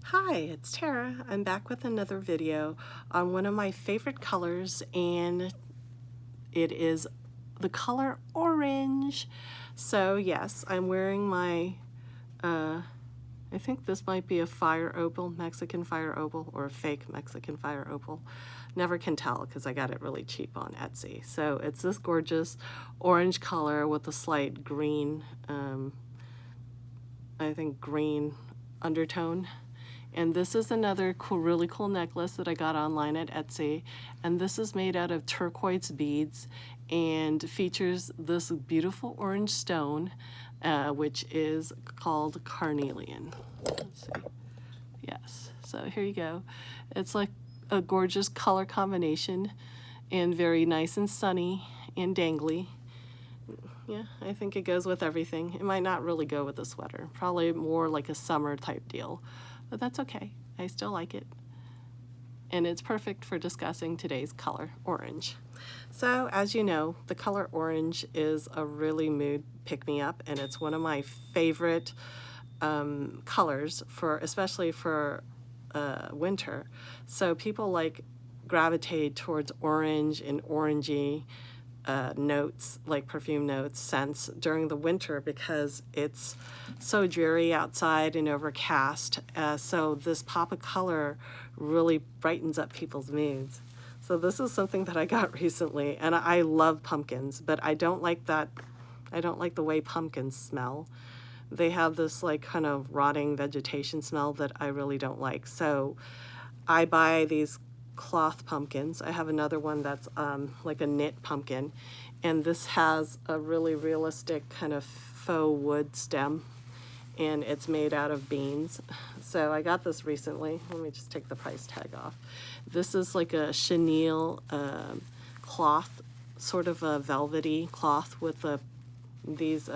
Hi, it's Tara. I'm back with another video on one of my favorite colors, and it is the color orange. So yes, I'm wearing my, I think this might be a fire opal, Mexican fire opal, or a fake Mexican fire opal. Never can tell because I got it really cheap on Etsy. So it's this gorgeous orange color with a slight green, I think green undertone. And this is another cool, really cool necklace that I got online at Etsy. And this is made out of turquoise beads and features this beautiful orange stone, which is called carnelian. Let's see. Yes, so here you go. It's like a gorgeous color combination and very nice and sunny and dangly. Yeah, I think it goes with everything. It might not really go with a sweater. Probably more like a summer type deal. But that's okay. I still like it. And it's perfect for discussing today's color, orange. So, as you know, the color orange is a really mood pick-me-up, and it's one of my favorite colors, especially for winter. So people gravitate towards orange and orangey notes, like perfume notes, scents during the winter because it's so dreary outside and overcast. So this pop of color really brightens up people's moods. So this is something that I got recently, and I love pumpkins, but I don't like that. I don't like the way pumpkins smell. They have this like kind of rotting vegetation smell that I really don't like. So I buy these cloth pumpkins. I have another one that's like a knit pumpkin, and this has a really realistic kind of faux wood stem, and it's made out of beans. So I got this recently. Let me just take the price tag off. This is like a chenille cloth, sort of a velvety cloth with these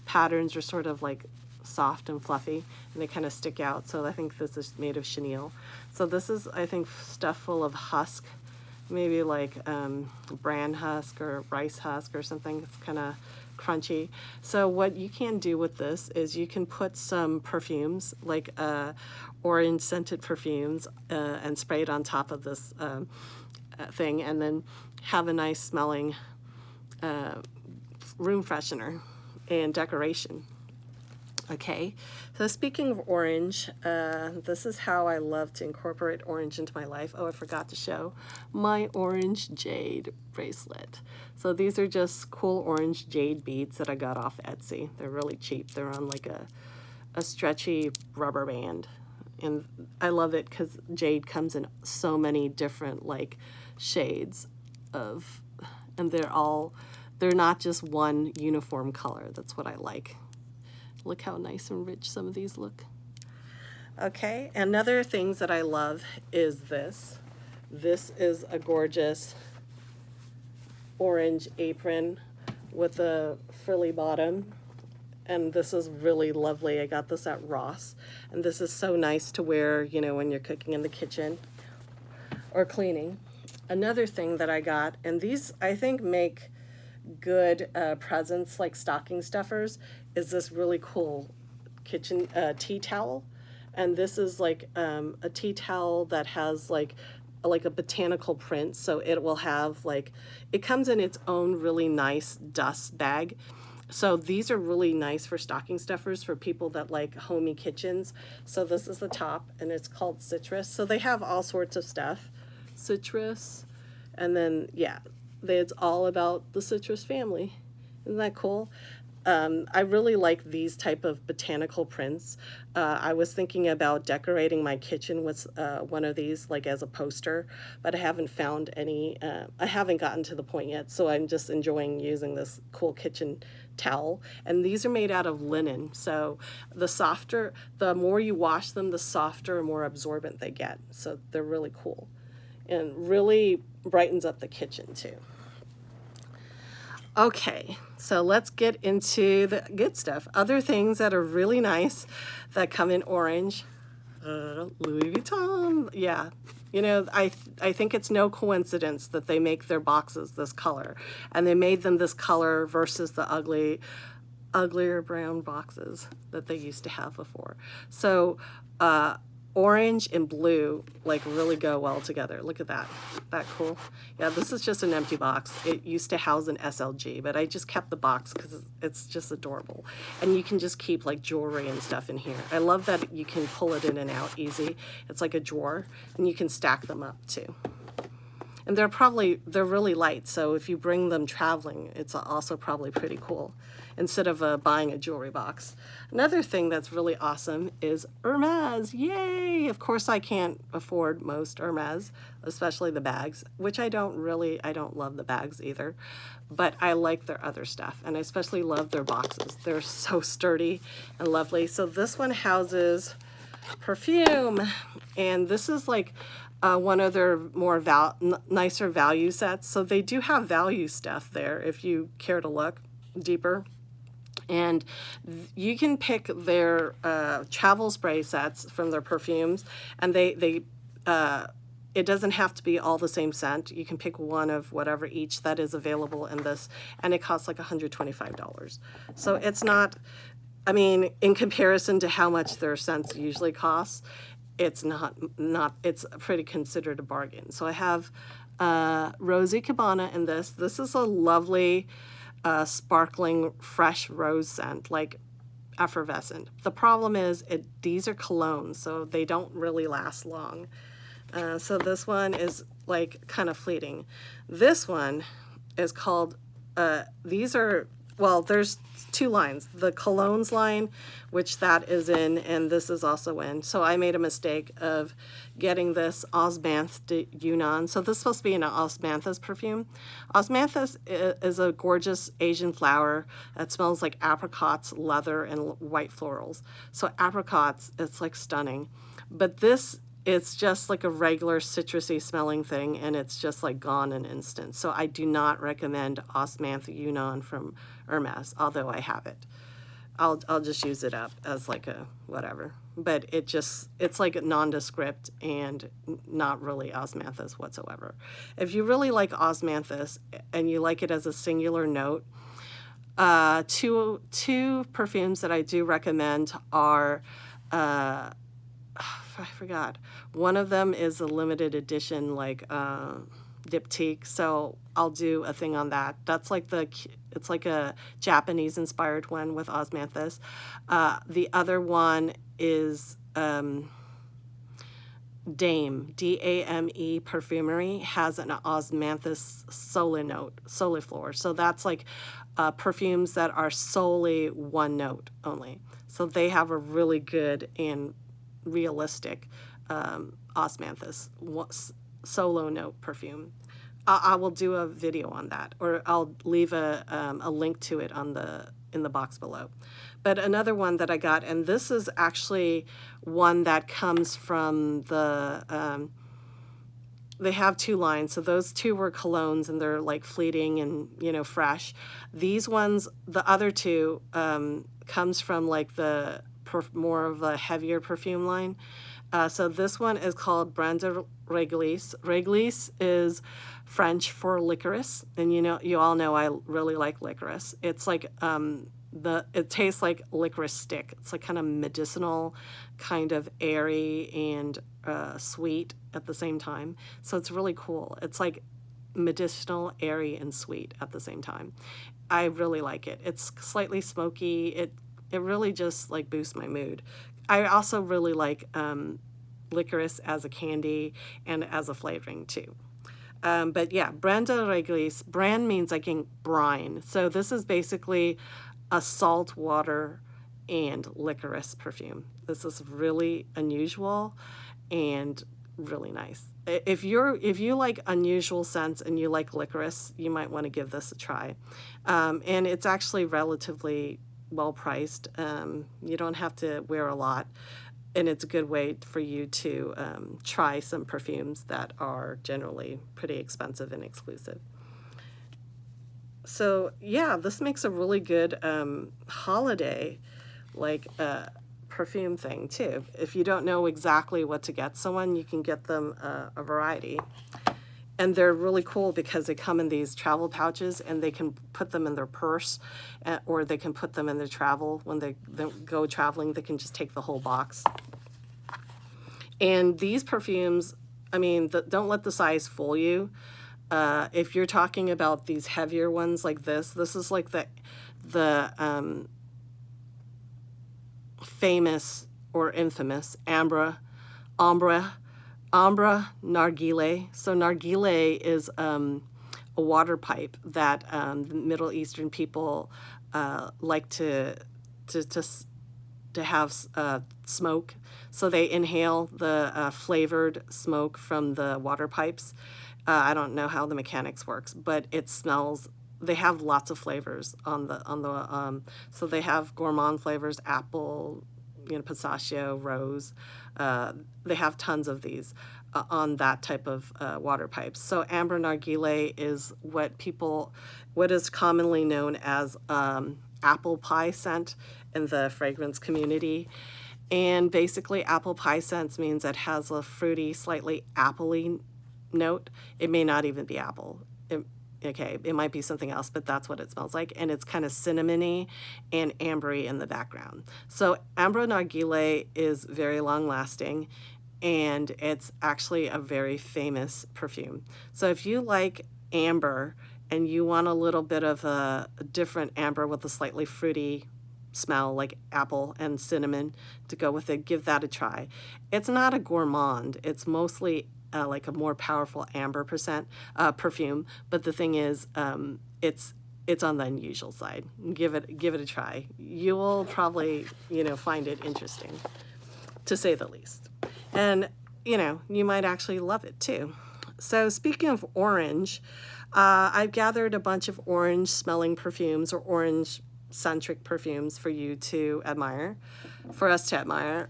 patterns are sort of like soft and fluffy, and they kind of stick out. So I think this is made of chenille. So this is, I think, stuff full of husk, maybe like bran husk or rice husk or something. It's kind of crunchy. So what you can do with this is you can put some perfumes, like orange scented perfumes, and spray it on top of this thing, and then have a nice smelling room freshener and decoration. Okay, so speaking of orange, this is how I love to incorporate orange into my life. Oh, I forgot to show my orange jade bracelet. So these are just cool orange jade beads that I got off Etsy. They're really cheap. They're on like a stretchy rubber band. And I love it because jade comes in so many different like shades of, and they're not just one uniform color. That's what I like. Look how nice and rich some of these look. Okay, another things that I love is this. This is a gorgeous orange apron with a frilly bottom. And this is really lovely. I got this at Ross. And this is so nice to wear, you know, when you're cooking in the kitchen or cleaning. Another thing that I got, and these I think make good presents like stocking stuffers, is this really cool kitchen tea towel. And this is like a tea towel that has like a botanical print, so it will have like, it comes in its own really nice dust bag. So these are really nice for stocking stuffers for people that like homey kitchens. So this is the top, and it's called Citrus. So they have all sorts of stuff. Citrus, and then yeah, it's all about the citrus family. Isn't that cool? I really like these type of botanical prints. I was thinking about decorating my kitchen with one of these, like as a poster, but I haven't found any. I haven't gotten to the point yet, so I'm just enjoying using this cool kitchen towel. And these are made out of linen, so the more you wash them, the softer and more absorbent they get. So they're really cool, and really brightens up the kitchen too. Okay, so let's get into the good stuff. Other things that are really nice that come in orange. Louis Vuitton. Yeah, you know, I think it's no coincidence that they make their boxes this color. And they made them this color versus the ugly uglier brown boxes that they used to have before. So orange and blue like really go well together. Look at that. That cool? Yeah, this is just an empty box. It used to house an SLG, but I just kept the box because it's just adorable. And you can just keep like jewelry and stuff in here. I love that you can pull it in and out easy. It's like a drawer, and you can stack them up too. And they're really light, so if you bring them traveling, it's also probably pretty cool instead of buying a jewelry box. Another thing that's really awesome is Hermes. Yay! Of course, I can't afford most Hermes, especially the bags, which I don't love the bags either, but I like their other stuff, and I especially love their boxes. They're so sturdy and lovely. So this one houses perfume, and this is like one of their more nicer value sets. So they do have value stuff there if you care to look deeper. And you can pick their travel spray sets from their perfumes, and it doesn't have to be all the same scent. You can pick one of whatever each that is available in this, and it costs like $125. So it's not, I mean, in comparison to how much their scents usually cost, it's it's pretty considered a bargain. So I have Rose Ikebana in this. This is a lovely sparkling fresh rose scent, like effervescent. The problem is these are colognes, so they don't really last long. So this one is like kind of fleeting. This one is called, there's two lines. The colognes line, which that is in, and this is also in. So I made a mistake of getting this Osmanthe Yunnan. So this is supposed to be an osmanthus perfume. Osmanthus is a gorgeous Asian flower that smells like apricots, leather, and white florals. So apricots, it's like stunning. But this, it's just like a regular citrusy smelling thing, and it's just like gone in an instant. So I do not recommend Osmanthe Yunnan from Hermes, although I have it. I'll just use it up as like a whatever. But it's like nondescript and not really osmanthus whatsoever. If you really like osmanthus and you like it as a singular note, two perfumes that I do recommend are, I forgot. One of them is a limited edition, like diptyque. So I'll do a thing on that. That's like it's like a Japanese inspired one with osmanthus. The other one is Dame, D-A-M-E Perfumery, has an osmanthus soliflor. So that's like perfumes that are solely one note only. So they have a really good and realistic osmanthus solo note perfume. I will do a video on that, or I'll leave a link to it in the box below. But another one that I got, and this is actually one that comes from they have two lines. So those two were colognes, and they're like fleeting and, fresh. These ones, the other two, comes from like the more of a heavier perfume line. So this one is called Brin de Reglisse. Reglisse is French for licorice, and you all know I really like licorice. It's like it tastes like licorice stick. It's like kind of medicinal, kind of airy and sweet at the same time. So it's really cool. It's like medicinal, airy, and sweet at the same time. I really like it. It's slightly smoky. It really just like boosts my mood. I also really like licorice as a candy and as a flavoring too. But yeah, Brin de Reglisse. Brin means like in brine. So this is basically a salt water and licorice perfume. This is really unusual and really nice. If you like unusual scents and you like licorice, you might want to give this a try. And it's actually relatively well priced. You don't have to wear a lot, and it's a good way for you to try some perfumes that are generally pretty expensive and exclusive. So yeah, this makes a really good holiday like perfume thing too. If you don't know exactly what to get someone, you can get them a variety. and they're really cool because they come in these travel pouches, and they can put them in their purse, or they can put them in their travel. When they go traveling, they can just take the whole box. And these perfumes, I mean, don't let the size fool you. If you're talking about these heavier ones like this is like the famous or infamous Ambre Narguile. So Narguile is a water pipe that the Middle Eastern people like to have smoke. So they inhale the flavored smoke from the water pipes. I don't know how the mechanics works, but it smells. They have lots of flavors on the so they have gourmand flavors, apple, pistachio, rose. They have tons of these on that type of water pipes. So Ambre Narguile is what is commonly known as apple pie scent in the fragrance community. And basically apple pie scent means it has a fruity, slightly appley note. It may not even be apple. It might be something else, but that's what it smells like. And it's kind of cinnamony and ambery in the background. So Ambre Narguile is very long lasting, and it's actually a very famous perfume. So if you like amber and you want a little bit of a different amber with a slightly fruity smell like apple and cinnamon to go with it, give that a try. It's not a gourmand. It's mostly like a more powerful amber perfume, but the thing is, it's on the unusual side. Give it a try. You will probably find it interesting, to say the least, and you might actually love it too. So speaking of orange, I've gathered a bunch of orange smelling perfumes or orange centric perfumes for you to admire, for us to admire.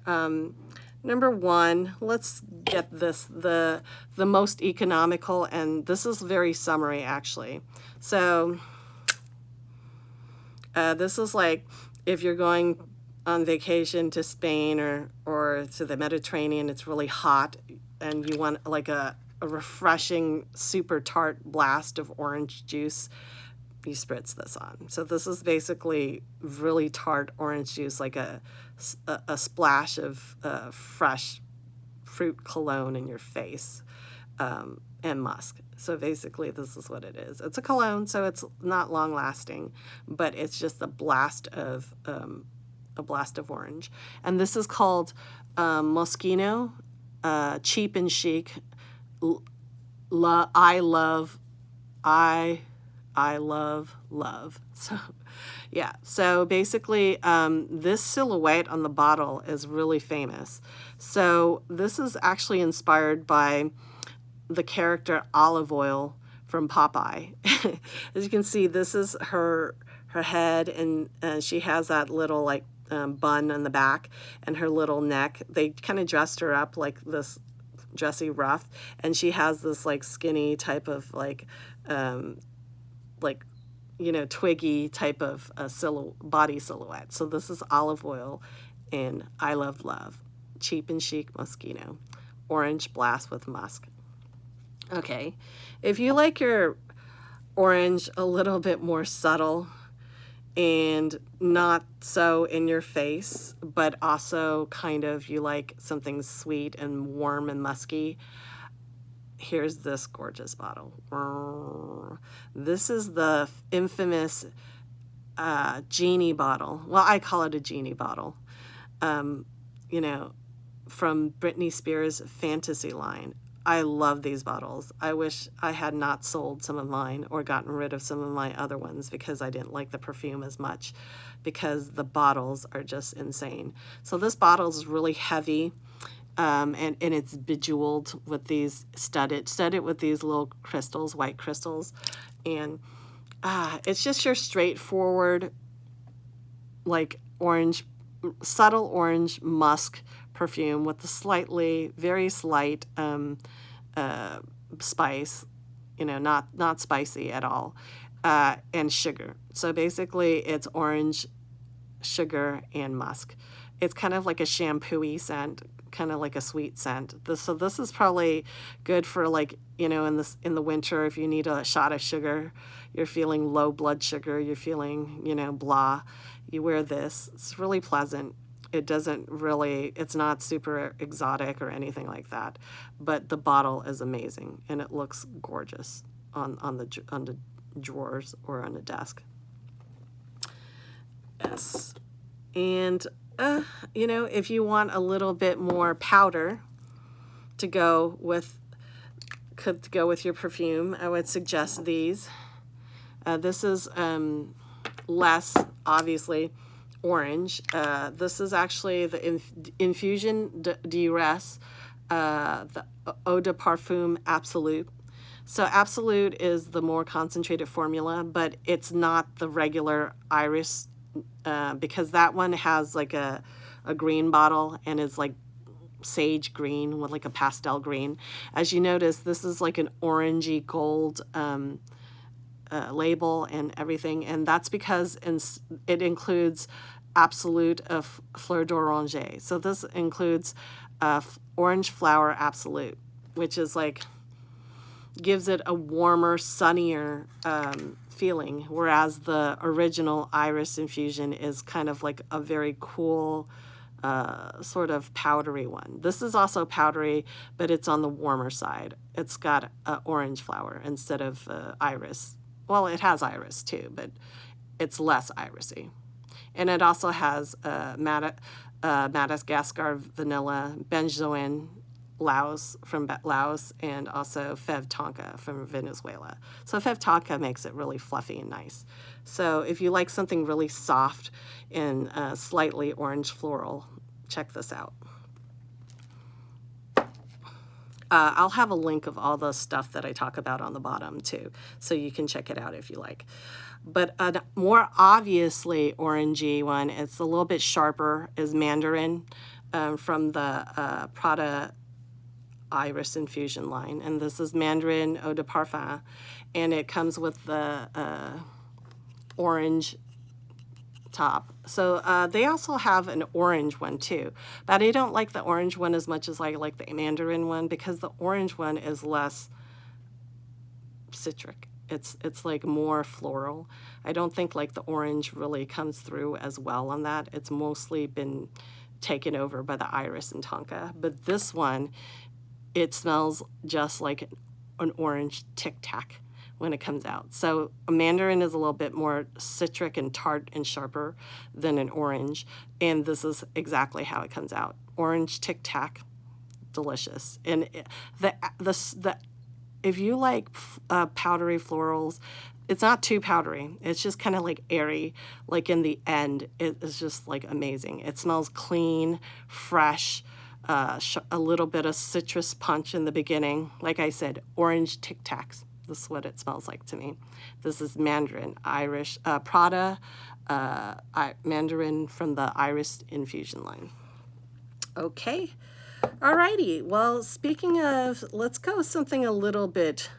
Number one, let's get this, the most economical, and this is very summery actually. So this is like if you're going on vacation to Spain or to the Mediterranean, it's really hot, and you want like a refreshing, super tart blast of orange juice, you spritz this on. So this is basically really tart orange juice, like a splash of fresh fruit cologne in your face, and musk. So basically this is what it is. It's a cologne, so it's not long lasting, but it's just a blast of orange. And this is called Moschino, Cheap and Chic. I love. So yeah, so basically this silhouette on the bottle is really famous. So this is actually inspired by the character Olive Oil from Popeye. As you can see, this is her head, and she has that little like bun on the back and her little neck. They kind of dressed her up like this dressy ruff, and she has this like skinny type of like twiggy type of body silhouette. So this is Olive Oil in I Love, Cheap and Chic Moschino, orange blast with musk. Okay, if you like your orange a little bit more subtle and not so in your face, but also kind of you like something sweet and warm and musky, here's this gorgeous bottle. This is the infamous genie bottle. Well, I call it a genie bottle. From Britney Spears' Fantasy line. I love these bottles. I wish I had not sold some of mine or gotten rid of some of my other ones because I didn't like the perfume as much, because the bottles are just insane. So this bottle is really heavy. And it's bejeweled with these studded with these little crystals, white crystals. And it's just your straightforward, like subtle orange musk perfume with a very slight spice, not spicy at all, and sugar. So basically it's orange, sugar, and musk. It's kind of like a shampoo-y scent, kind of like a sweet scent. So this is probably good for, like, you know, in the winter, if you need a shot of sugar, you're feeling low blood sugar, you're feeling, you know, blah, you wear this. It's really pleasant. It doesn't really, it's not super exotic or anything like that, but the bottle is amazing and it looks gorgeous on the drawers or on the desk. Yes. And you know, if you want a little bit more powder to go with your perfume, I would suggest these. This is less, obviously, orange. This is actually the infusion duress, the eau de parfum absolute. So absolute is the more concentrated formula, but it's not the regular iris, because that one has like a green bottle and it's like sage green with like a pastel green. As you notice, this is like an orangey gold label and everything, and that's because it includes absolute of fleur d'oranger. So this includes orange flower absolute, which is like, gives it a warmer, sunnier feeling, whereas the original iris infusion is kind of like a very cool sort of powdery one. This is also powdery, but it's on the warmer side. It's got orange flower instead of iris. Well, it has iris too, but it's less irisy. And it also has Madagascar vanilla, benzoin, Laos from Laos, and also Fève Tonka from Venezuela. So Fève Tonka makes it really fluffy and nice. So if you like something really soft and slightly orange floral, check this out. I'll have a link of all the stuff that I talk about on the bottom too, so you can check it out if you like. But a more obviously orangey one, it's a little bit sharper, is Mandarin from the Prada Iris Infusion line. And this is Mandarin Eau de Parfum, and it comes with the orange top. So they also have an orange one too, but I don't like the orange one as much as I like the Mandarin one, because the orange one is less citric. It's like more floral. I don't think like the orange really comes through as well on that. It's mostly been taken over by the iris and tonka. But this one, it smells just like an orange Tic Tac when it comes out. So a Mandarin is a little bit more citric and tart and sharper than an orange, and this is exactly how it comes out. Orange Tic Tac, delicious. And if you like powdery florals, it's not too powdery. It's just kind of like airy. Like in the end, it is just like amazing. It smells clean, fresh, a little bit of citrus punch in the beginning. Like I said, orange Tic Tacs. This is what it smells like to me. This is Mandarin, Irish, Prada, Mandarin from the Iris Infusion line. Okay. Alrighty, well, speaking of, let's go with something a little bit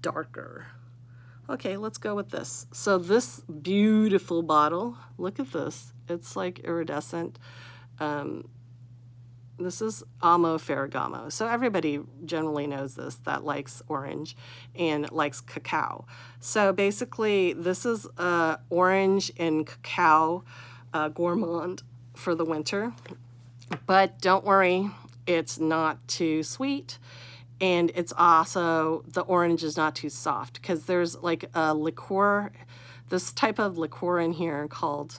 darker. Okay, let's go with this. So this beautiful bottle, look at this. It's like iridescent. This is Amo Ferragamo. So everybody generally knows this, that likes orange and likes cacao. So basically, this is orange and cacao gourmand for the winter. But don't worry, it's not too sweet, and it's also, the orange is not too soft, because there's like a liqueur, this type of liqueur in here called,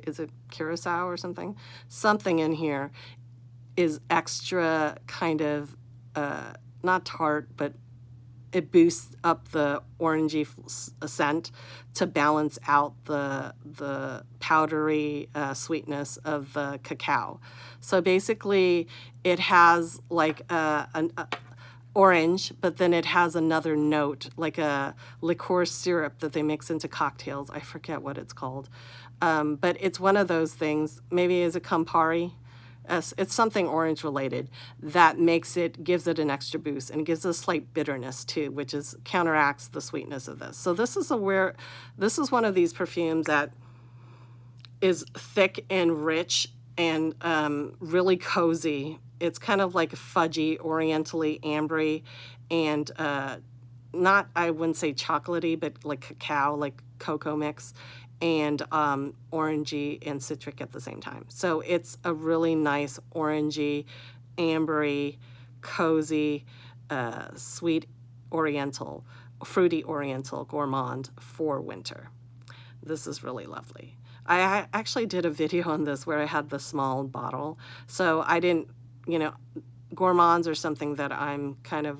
is it Curacao or something? Something in here is extra kind of, not tart, but it boosts up the orangey scent to balance out the powdery sweetness of the cacao. So basically, it has like an orange, but then it has another note, like a liqueur syrup that they mix into cocktails. I forget what it's called. But it's one of those things, maybe is it Campari? It's something orange related that gives it an extra boost, and gives a slight bitterness too, which counteracts the sweetness of this. So this is one of these perfumes that is thick and rich and really cozy. It's kind of like fudgy, orientally, ambery, and not, I wouldn't say chocolatey, but like cacao, like cocoa mix, and orangey and citric at the same time. So it's a really nice orangey, ambery, cozy, sweet oriental, fruity oriental gourmand for winter. This is really lovely. I actually did a video on this where I had the small bottle. So I didn't, you know, gourmands are something that I'm kind of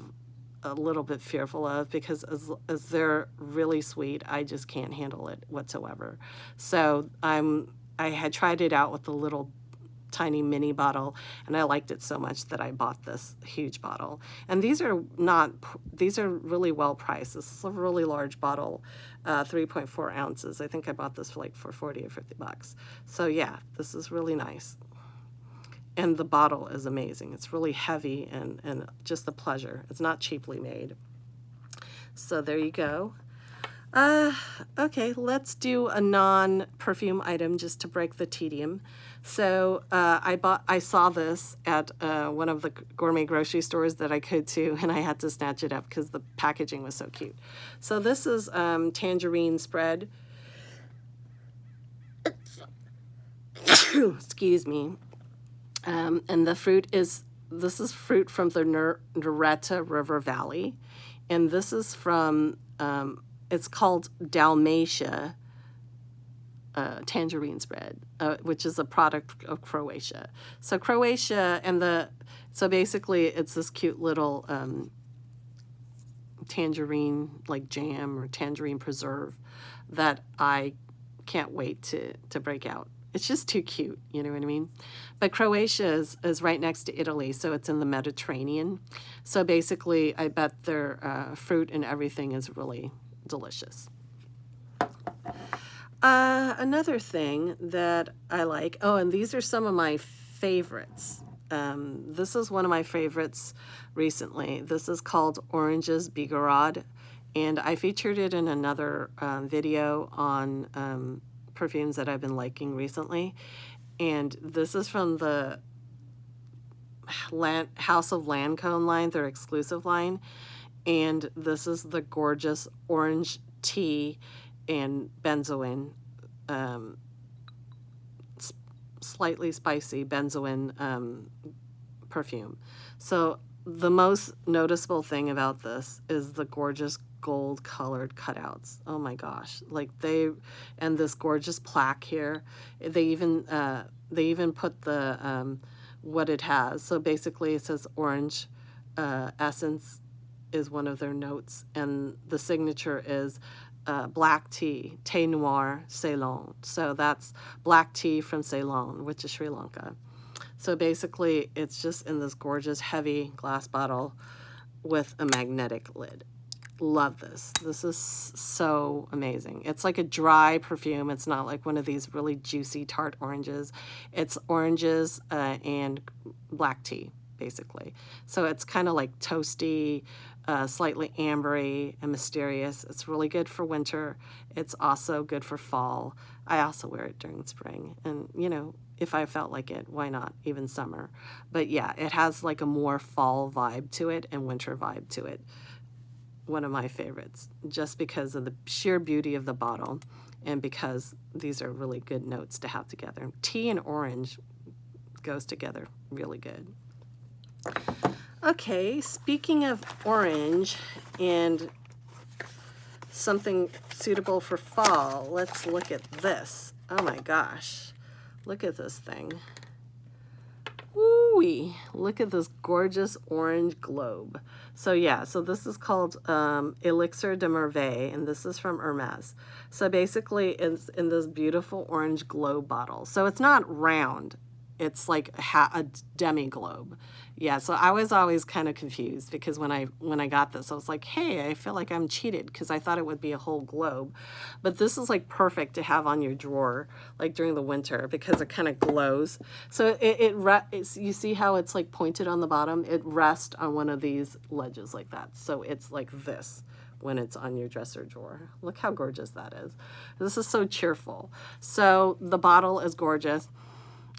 a little bit fearful of, because as they're really sweet, I just can't handle it whatsoever. So I had tried it out with the little tiny mini bottle, and I liked it so much that I bought this huge bottle. And these are really well priced. This is a really large bottle, 3.4 ounces. I think I bought this for 40 or 50 bucks. So yeah, this is really nice. And the bottle is amazing. It's really heavy and just a pleasure. It's not cheaply made. So there you go. Okay, let's do a non-perfume item just to break the tedium. So I saw this at one of the gourmet grocery stores that I could to, and I had to snatch it up because the packaging was so cute. So this is tangerine spread. Excuse me. And the fruit is, this is fruit from the Neretta River Valley. And this is from, it's called Dalmatia tangerine spread, which is a product of Croatia. So Croatia so basically it's this cute little tangerine like jam or tangerine preserve that I can't wait to break out. It's just too cute, you know what I mean? But Croatia is right next to Italy, so it's in the Mediterranean. So basically, I bet their fruit and everything is really delicious. Another thing that I like, and these are some of my favorites. This is one of my favorites recently. This is called Oranges Bigarade, and I featured it in another video on perfumes that I've been liking recently. And this is from the House of Lancome line, their exclusive line. And this is the gorgeous orange tea and benzoin, slightly spicy benzoin perfume. So the most noticeable thing about this is the gorgeous gold colored cutouts. Oh my gosh, like and this gorgeous plaque here. They even put the what it has. So basically it says orange essence is one of their notes, and the signature is black tea, thé noir Ceylon. So that's black tea from Ceylon, which is Sri Lanka. So basically it's just in this gorgeous heavy glass bottle with a magnetic lid. Love this. This is so amazing. It's like a dry perfume. It's not like one of these really juicy tart oranges. It's oranges and black tea, basically. So it's kind of like toasty, slightly ambery and mysterious. It's really good for winter. It's also good for fall. I also wear it during spring. And, you know, if I felt like it, why not? Even summer. But yeah, it has like a more fall vibe to it and winter vibe to it. One of my favorites, just because of the sheer beauty of the bottle and because these are really good notes to have together. Tea and orange goes together really good. Okay, speaking of orange and something suitable for fall, let's look at this. Oh my gosh, look at this thing. Woo-wee. Look at this gorgeous orange globe. So yeah, so this is called Elixir de Merveille, and this is from Hermes. So basically it's in this beautiful orange globe bottle. So it's not round. It's like a demi globe. Yeah, so I was always kind of confused because when I got this, I was like, hey, I feel like I'm cheated because I thought it would be a whole globe. But this is like perfect to have on your drawer, like during the winter, because it kind of glows. So you see how it's like pointed on the bottom? It rests on one of these ledges like that. So it's like this when it's on your dresser drawer. Look how gorgeous that is. This is so cheerful. So the bottle is gorgeous.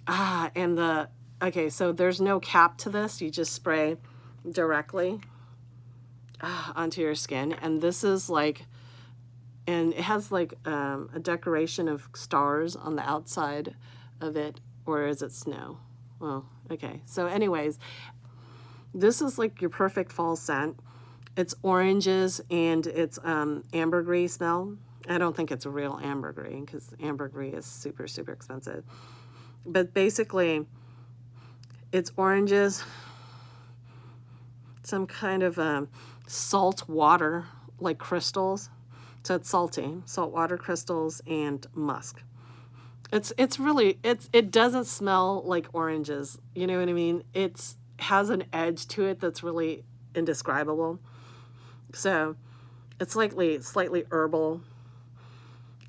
And okay, so there's no cap to this. You just spray directly onto your skin. And this is like, and it has like a decoration of stars on the outside of it, or is it snow? Well, okay. So anyways, this is like your perfect fall scent. It's oranges and it's ambergris smell. I don't think it's a real ambergris because ambergris is super, super expensive. But basically, it's oranges, some kind of salt water, like crystals. So it's salty, saltwater crystals and musk. It doesn't smell like oranges. You know what I mean? It has an edge to it that's really indescribable. So it's slightly herbal.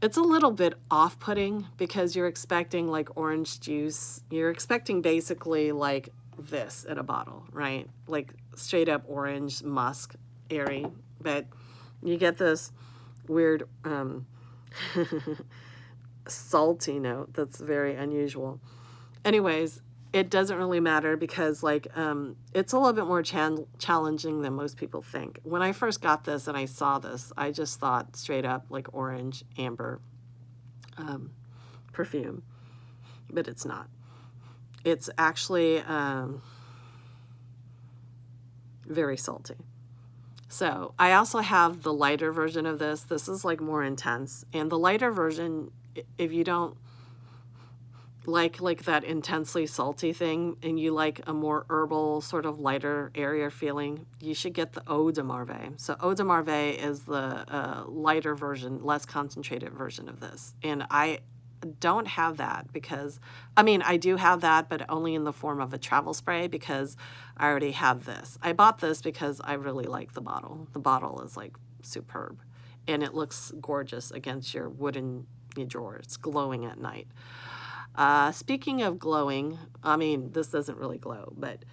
It's a little bit off-putting because you're expecting like orange juice. You're expecting basically like this in a bottle, right? Like straight up orange musk, airy. But you get this weird salty note that's very unusual. Anyways, it doesn't really matter because like it's a little bit more challenging than most people think. When I first got this and I saw this, I just thought straight up like orange amber perfume, but it's not. It's actually very salty. So I also have the lighter version of this. This is like more intense, and the lighter version, if you don't like that intensely salty thing and you like a more herbal sort of lighter airier feeling, you should get the Eau de Merveille. So Eau de Merveille is the lighter version, less concentrated version of this. And I don't have that because, I mean, I do have that, but only in the form of a travel spray because I already have this. I bought this because I really like the bottle. The bottle is like superb and it looks gorgeous against your wooden drawer. It's glowing at night. Speaking of glowing, I mean, this doesn't really glow, but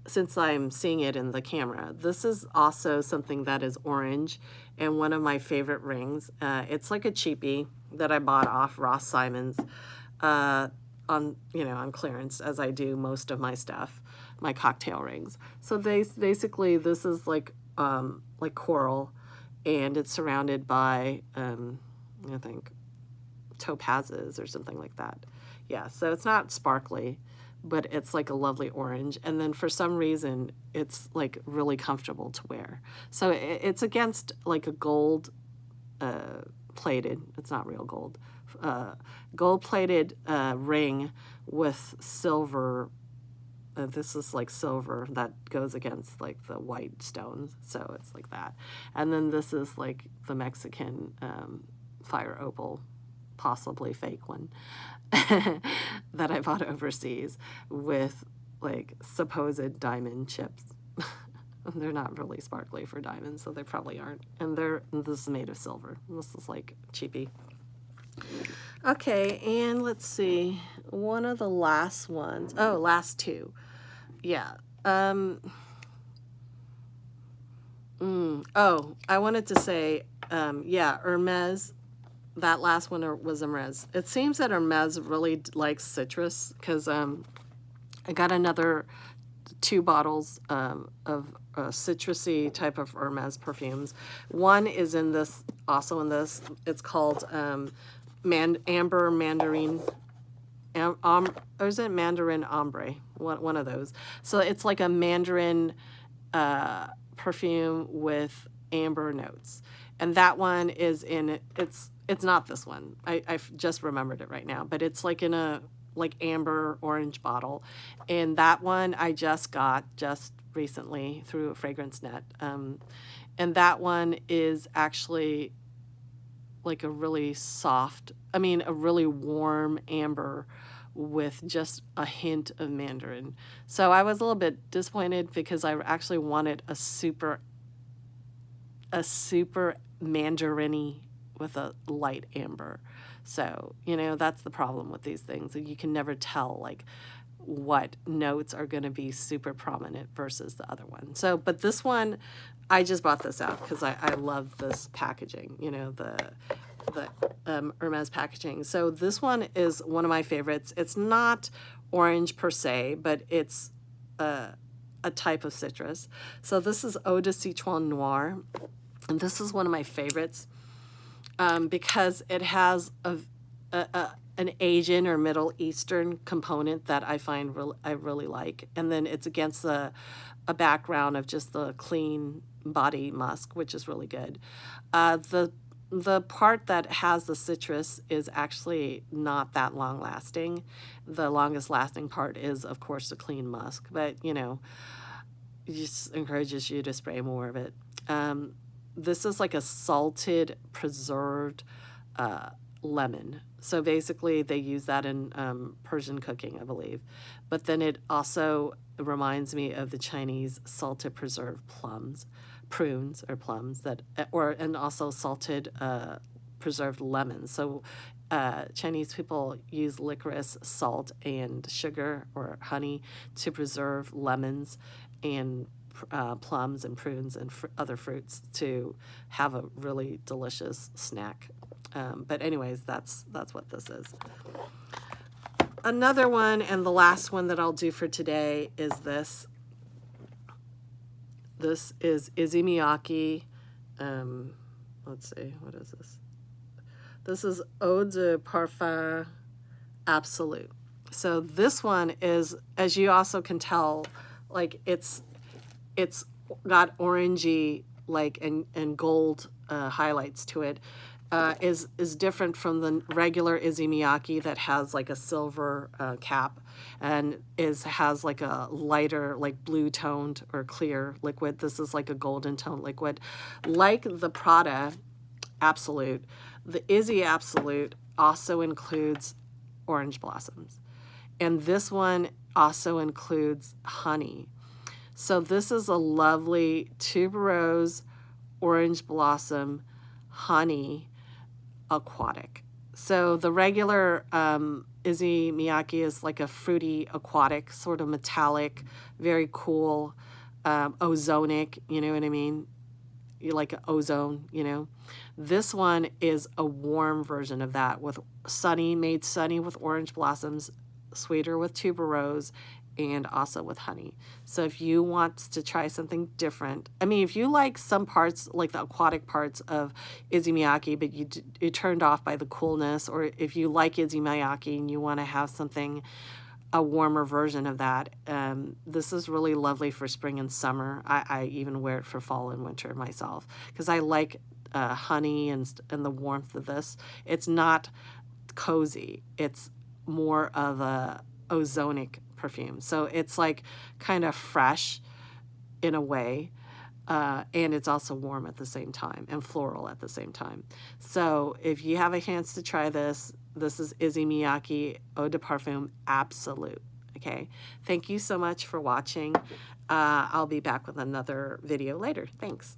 since I'm seeing it in the camera, this is also something that is orange and one of my favorite rings. It's like a cheapie that I bought off Ross Simon's on clearance, as I do most of my stuff, my cocktail rings. So basically this is like coral, and it's surrounded by I think topazes or something like that. Yeah, so it's not sparkly, but it's like a lovely orange. And then for some reason, it's like really comfortable to wear. So it's against like a gold plated, it's not real gold, gold plated ring with silver. This is like silver that goes against like the white stones. So it's like that. And then this is like the Mexican fire opal, possibly fake one, that I bought overseas with like supposed diamond chips. They're not really sparkly for diamonds, so they probably aren't. And this is made of silver. This is like cheapy. Okay, and let's see. One of the last ones. Oh, last two. Yeah. Oh, I wanted to say, yeah, Hermes. That last one was Hermes. It seems that Hermes really likes citrus because I got another 2 bottles of citrusy type of Hermes perfumes. One is in this, also in this. It's called Ambre Mandarine. Or is it Mandarin Ambre? One of those. So it's like a Mandarin perfume with amber notes. And that one is in, it's not this one. I've just remembered it right now, but it's like in a like amber orange bottle. And that one I just got just recently through a fragrance net. And that one is actually like a really soft, I mean, a really warm amber with just a hint of mandarin. So I was a little bit disappointed because I actually wanted a super mandarin-y with a light amber. So, you know, that's the problem with these things. You can never tell, like, what notes are going to be super prominent versus the other one. So, but this one, I just bought this out because I love this packaging, you know, the Hermes packaging. So this one is one of my favorites. It's not orange per se, but it's a type of citrus. So this is Eau de Citron Noir, and this is one of my favorites because it has an Asian or Middle Eastern component that I find I really like, and then it's against a background of just the clean body musk, which is really good. The part that has the citrus is actually not that long lasting. The longest lasting part is, of course, the clean musk, but you know, it just encourages you to spray more of it. This is like a salted, preserved lemon. So basically they use that in Persian cooking, I believe. But then it also reminds me of the Chinese salted preserved prunes or plums and also salted preserved lemons. So Chinese people use licorice, salt, and sugar or honey to preserve lemons and plums and prunes and other fruits to have a really delicious snack. But anyways, that's what this is. Another one, and the last one that I'll do for today, is this. This is Issey Miyake. Let's see, what is this? This is Eau de Parfum Absolute. So this one is, as you also can tell, like it's got orangey like and gold highlights to it. Is different from the regular Issey Miyake that has like a silver cap and has like a lighter, like blue toned or clear liquid. This is like a golden toned liquid. Like the Prada Absolute, the Issey Absolute also includes orange blossoms. And this one also includes honey. So this is a lovely tuberose, orange blossom, honey aquatic. So the regular Issey Miyake is like a fruity aquatic, sort of metallic, very cool, ozonic, you know what I mean? You like ozone, you know? This one is a warm version of that with made sunny with orange blossoms, sweeter with tuberose, and also with honey. So if you want to try something different, I mean, if you like some parts, like the aquatic parts of Issey Miyake, but you're turned off by the coolness, or if you like Issey Miyake and you want to have something, a warmer version of that, this is really lovely for spring and summer. I even wear it for fall and winter myself because I like honey and the warmth of this. It's not cozy. It's more of a ozonic perfume. So it's like kind of fresh in a way, and it's also warm at the same time and floral at the same time. So if you have a chance to try this, this is Issey Miyake Eau de Parfum Absolute. Okay, thank you so much for watching. I'll be back with another video later. Thanks.